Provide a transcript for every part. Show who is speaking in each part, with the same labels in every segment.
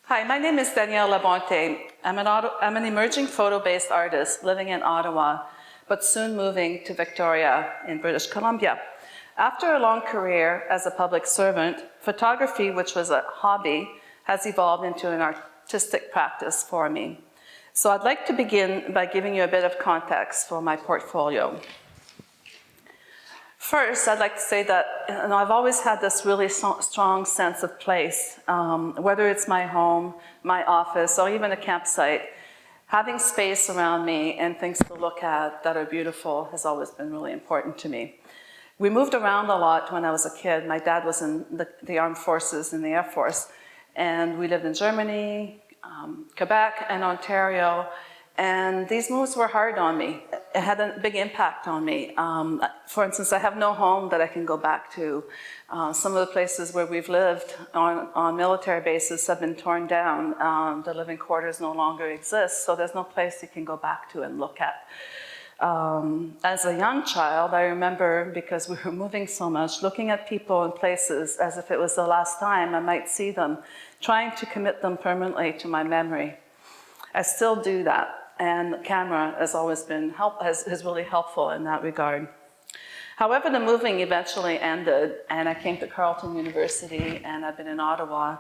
Speaker 1: Hi, my name is Danielle Labonté. I'm an emerging photo-based artist living in Ottawa, but soon moving to Victoria in British Columbia. After a long career as a public servant, photography, which was a hobby, has evolved into an artistic practice for me. So I'd like to begin by giving you a bit of context for my portfolio. First, I'd like to say that I've always had this really strong sense of place, whether it's my home, my office, or even a campsite. Having space around me and things to look at that are beautiful has always been really important to me. We moved around a lot when I was a kid. My dad was in the armed forces, in the Air Force, and we lived in Germany, Quebec, and Ontario. And these moves were hard on me. It had a big impact on me. For instance, I have no home that I can go back to. Some of the places where we've lived on military bases have been torn down. The living quarters no longer exist, so there's no place you can go back to and look at. As a young child, I remember, because we were moving so much, looking at people and places as if it was the last time I might see them, trying to commit them permanently to my memory. I still do that. And the camera has always been is really helpful in that regard. However, the moving eventually ended, and I came to Carleton University, and I've been in Ottawa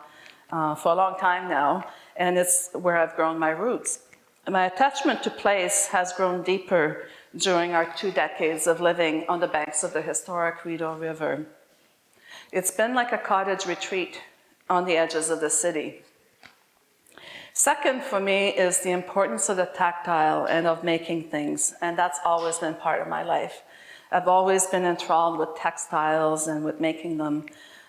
Speaker 1: for a long time now, and it's where I've grown my roots. My attachment to place has grown deeper during our 2 decades of living on the banks of the historic Rideau River. It's been like a cottage retreat on the edges of the city. Second for me is the importance of the tactile and of making things, and that's always been part of my life. I've always been enthralled with textiles and with making them.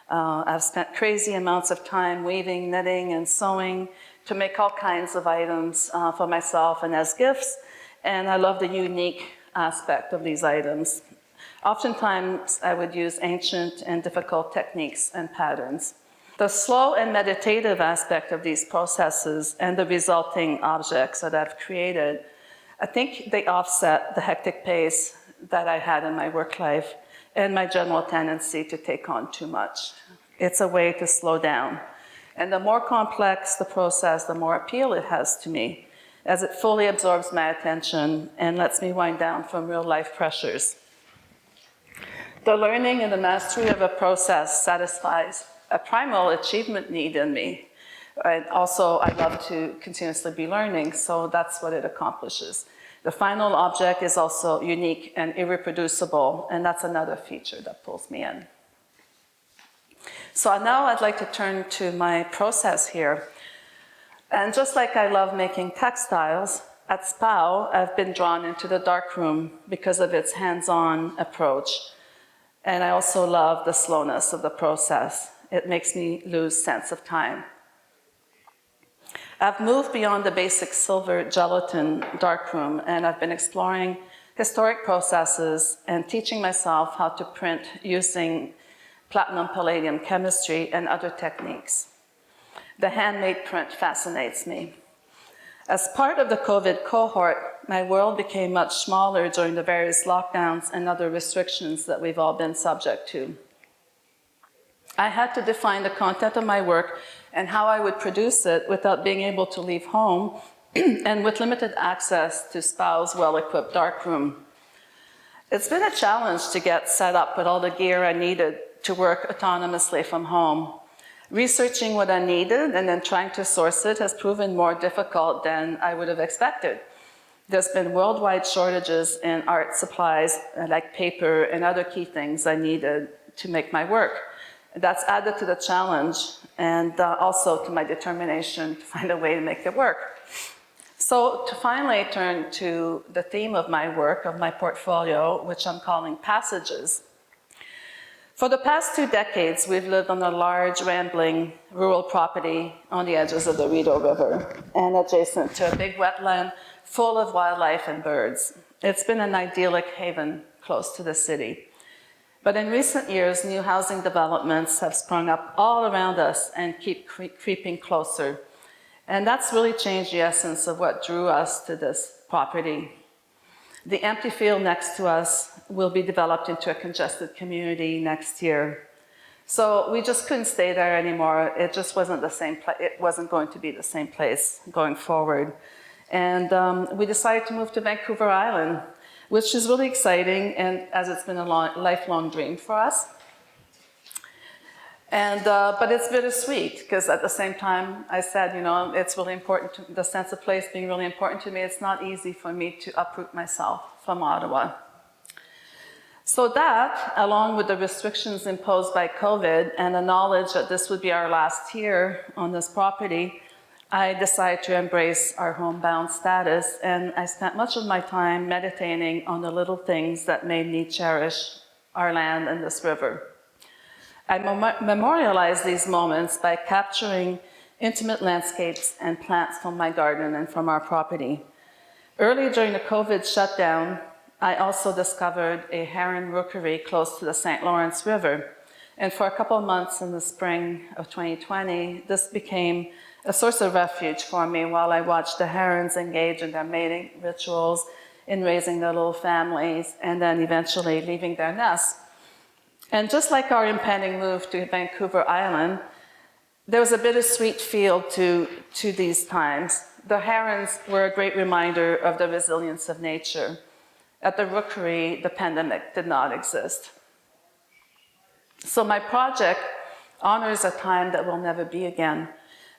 Speaker 1: I've spent crazy amounts of time weaving, knitting, and sewing to make all kinds of items for myself and as gifts, and I love the unique aspect of these items. Oftentimes, I would use ancient and difficult techniques and patterns. The slow and meditative aspect of these processes and the resulting objects that I've created, I think they offset the hectic pace that I had in my work life and my general tendency to take on too much. It's a way to slow down. And the more complex the process, the more appeal it has to me, as it fully absorbs my attention and lets me wind down from real life pressures. The learning and the mastery of a process satisfies a primal achievement need in me. And also, I love to continuously be learning, so that's what it accomplishes. The final object is also unique and irreproducible, and that's another feature that pulls me in. So now I'd like to turn to my process here. And just like I love making textiles, at SPAO, I've been drawn into the darkroom because of its hands-on approach. And I also love the slowness of the process. It makes me lose sense of time. I've moved beyond the basic silver gelatin darkroom, and I've been exploring historic processes and teaching myself how to print using platinum palladium chemistry and other techniques. The handmade print fascinates me. As part of the COVID cohort, my world became much smaller during the various lockdowns and other restrictions that we've all been subject to. I had to define the content of my work and how I would produce it without being able to leave home and with limited access to SPAO's well-equipped darkroom. It's been a challenge to get set up with all the gear I needed to work autonomously from home. Researching what I needed and then trying to source it has proven more difficult than I would have expected. There's been worldwide shortages in art supplies like paper and other key things I needed to make my work. That's added to the challenge and also to my determination to find a way to make it work. So to finally turn to the theme of my work, of my portfolio, which I'm calling Passages. For the past 2 decades, we've lived on a large, rambling, rural property on the edges of the Rideau River and adjacent to a big wetland full of wildlife and birds. It's been an idyllic haven close to the city. But in recent years, new housing developments have sprung up all around us and keep creeping closer. And that's really changed the essence of what drew us to this property. The empty field next to us will be developed into a congested community next year. So we just couldn't stay there anymore. It just wasn't the same place. It wasn't going to be the same place going forward. And we decided to move to Vancouver Island, which is really exciting, and as it's been a lifelong dream for us. And, but it's bittersweet, because at the same time, I said, you know, it's really important, the sense of place being really important to me. It's not easy for me to uproot myself from Ottawa. So that, along with the restrictions imposed by COVID and the knowledge that this would be our last year on this property, I decided to embrace our homebound status, and I spent much of my time meditating on the little things that made me cherish our land and this river. I memorialized these moments by capturing intimate landscapes and plants from my garden and from our property. Early during the COVID shutdown, I also discovered a heron rookery close to the St. Lawrence River. And for a couple of months in the spring of 2020, this became a source of refuge for me while I watched the herons engage in their mating rituals, in raising their little families, and then eventually leaving their nests. And just like our impending move to Vancouver Island, there was a bittersweet feel to these times. The herons were a great reminder of the resilience of nature. At the rookery, the pandemic did not exist. So my project honors a time that will never be again.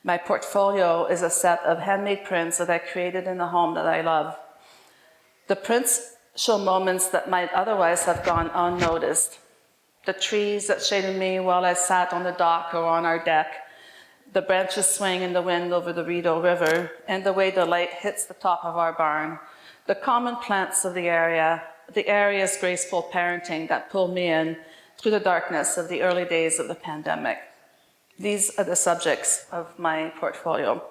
Speaker 1: My portfolio is a set of handmade prints that I created in the home that I love. The prints show moments that might otherwise have gone unnoticed. The trees that shaded me while I sat on the dock or on our deck, the branches swaying in the wind over the Rideau River, and the way the light hits the top of our barn, the common plants of the area's graceful parenting that pulled me in through the darkness of the early days of the pandemic. These are the subjects of my portfolio.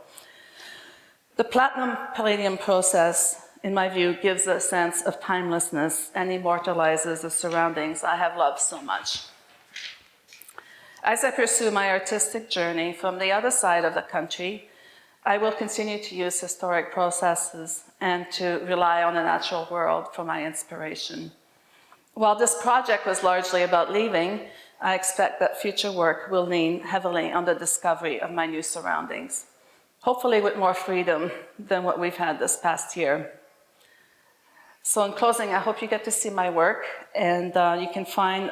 Speaker 1: The platinum palladium process, in my view, gives a sense of timelessness and immortalizes the surroundings I have loved so much. As I pursue my artistic journey from the other side of the country, I will continue to use historic processes and to rely on the natural world for my inspiration. While this project was largely about leaving, I expect that future work will lean heavily on the discovery of my new surroundings, hopefully with more freedom than what we've had this past year. So in closing, I hope you get to see my work, and you can find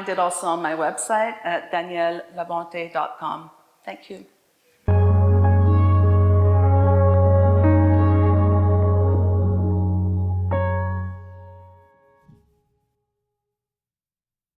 Speaker 1: it also on my website at daniellelabonté.com. Thank you.